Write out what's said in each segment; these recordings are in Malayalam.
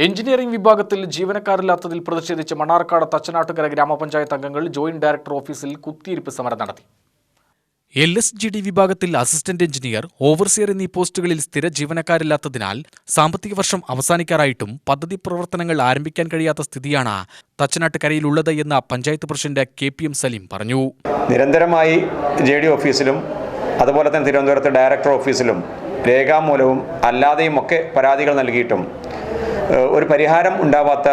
എഞ്ചിനീയറിംഗ് വിഭാഗത്തിൽ ജീവനക്കാരില്ലാത്തതിൽ പ്രതിഷേധിച്ച് മണ്ണാർക്കാട് തച്ചനാട്ടുകര ഗ്രാമപഞ്ചായത്ത് അംഗങ്ങൾ ജോയിന്റ് ഡയറക്ടർ ഓഫീസിൽ കുത്തിയിരിപ്പ് സമരം നടത്തി. LSGD വിഭാഗത്തിൽ അസിസ്റ്റന്റ് എഞ്ചിനീയർ, ഓവർസിയർ എന്നീ പോസ്റ്റുകളിൽ സ്ഥിര ജീവനക്കാരില്ലാത്തതിനാൽ സാമ്പത്തിക വർഷം അവസാനിക്കാറായിട്ടും പദ്ധതി പ്രവർത്തനങ്ങൾ ആരംഭിക്കാൻ കഴിയാത്ത സ്ഥിതിയാണ് തച്ചനാട്ടുകരയിലുള്ളത് എന്ന് പഞ്ചായത്ത് പ്രസിഡന്റ് KPM സലീം പറഞ്ഞു. നിരന്തരമായി JD ഓഫീസിലും അതുപോലെ തന്നെ തിരുവനന്തപുരത്ത് ഡയറക്ടർ ഓഫീസിലും രേഖാമൂലവും അല്ലാതെയും ഒക്കെ പരാതികൾ നൽകിയിട്ടും ഒരു പരിഹാരം ഉണ്ടാവാത്ത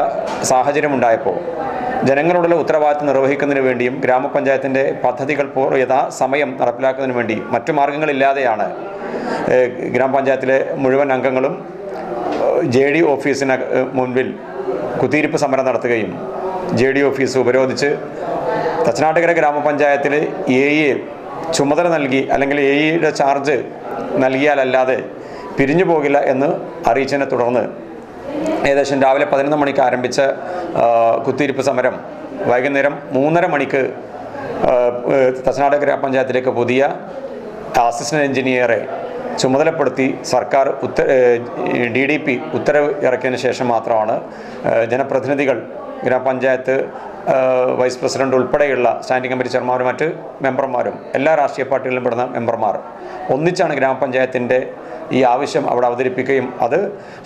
സാഹചര്യമുണ്ടായപ്പോൾ ജനങ്ങളോടുള്ള ഉത്തരവാദിത്തം നിർവഹിക്കുന്നതിന് വേണ്ടിയും ഗ്രാമപഞ്ചായത്തിൻ്റെ പദ്ധതികൾ യഥാസമയം നടപ്പിലാക്കുന്നതിന് വേണ്ടി മറ്റു മാർഗങ്ങളില്ലാതെയാണ് ഗ്രാമപഞ്ചായത്തിലെ മുഴുവൻ അംഗങ്ങളും JD ഓഫീസിന് മുൻപിൽ കുത്തിയിരിപ്പ് സമരം നടത്തുകയും JD ഓഫീസ് ഉപരോധിച്ച് തച്ചനാട്ടുകര ഗ്രാമപഞ്ചായത്തിൽ AE ചുമതല നൽകി അല്ലെങ്കിൽ AEയുടെ ചാർജ് നൽകിയാലല്ലാതെ പിരിഞ്ഞു പോകില്ല എന്ന് അറിയിച്ചതിനെ തുടർന്ന് ഏകദേശം രാവിലെ 11 മണിക്ക് ആരംഭിച്ച കുത്തിയിരിപ്പ് സമരം വൈകുന്നേരം 3:30 മണിക്ക് തച്ചനാട് ഗ്രാമപഞ്ചായത്തിലേക്ക് പുതിയ അസിസ്റ്റന്റ് എഞ്ചിനീയറെ ചുമതലപ്പെടുത്തി സർക്കാർ DDP ഉത്തരവ് ഇറക്കിയതിന് ശേഷം മാത്രമാണ് ജനപ്രതിനിധികൾ, ഗ്രാമപഞ്ചായത്ത് വൈസ് പ്രസിഡന്റ് ഉൾപ്പെടെയുള്ള സ്റ്റാൻഡിംഗ് കമ്മിറ്റി ചെയർമാരും മറ്റ് മെമ്പർമാരും എല്ലാ രാഷ്ട്രീയ പാർട്ടികളിലും പെടുന്ന മെമ്പർമാർ ഒന്നിച്ചാണ് ഗ്രാമപഞ്ചായത്തിൻ്റെ ഈ ആവശ്യം അവിടെ അവതരിപ്പിക്കുകയും അത്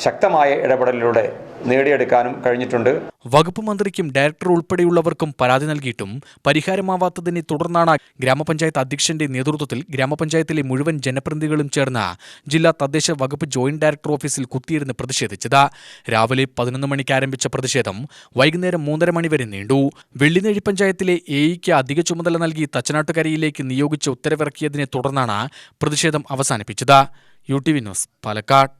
ശക്തമായ ഇടപെടലിലൂടെ നേടിയെടുക്കാനും കഴിഞ്ഞിട്ടുണ്ട്. വകുപ്പ് മന്ത്രിക്കും ഡയറക്ടർ ഉൾപ്പെടെയുള്ളവർക്കും പരാതി നൽകിയിട്ടും പരിഹാരമാവാത്തതിനെ തുടർന്നാണ് ഗ്രാമപഞ്ചായത്ത് അധ്യക്ഷന്റെ നേതൃത്വത്തിൽ ഗ്രാമപഞ്ചായത്തിലെ മുഴുവൻ ജനപ്രതിനിധികളും ചേർന്ന് ജില്ലാ തദ്ദേശ വകുപ്പ് ജോയിന്റ് ഡയറക്ടർ ഓഫീസിൽ കുത്തിയിരുന്ന് പ്രതിഷേധിച്ചത്. രാവിലെ 11 മണിക്ക് ആരംഭിച്ച പ്രതിഷേധം വൈകുന്നേരം 3:30 മണി വരെ നീണ്ടു. വെള്ളിനേഴി പഞ്ചായത്തിലെ AEക്ക് അധിക ചുമതല നൽകി തച്ചനാട്ടുകരയിലേക്ക് നിയോഗിച്ച് ഉത്തരവിറക്കിയതിനെ തുടർന്നാണ് പ്രതിഷേധം അവസാനിപ്പിച്ചത്. UTV news, Palakkad.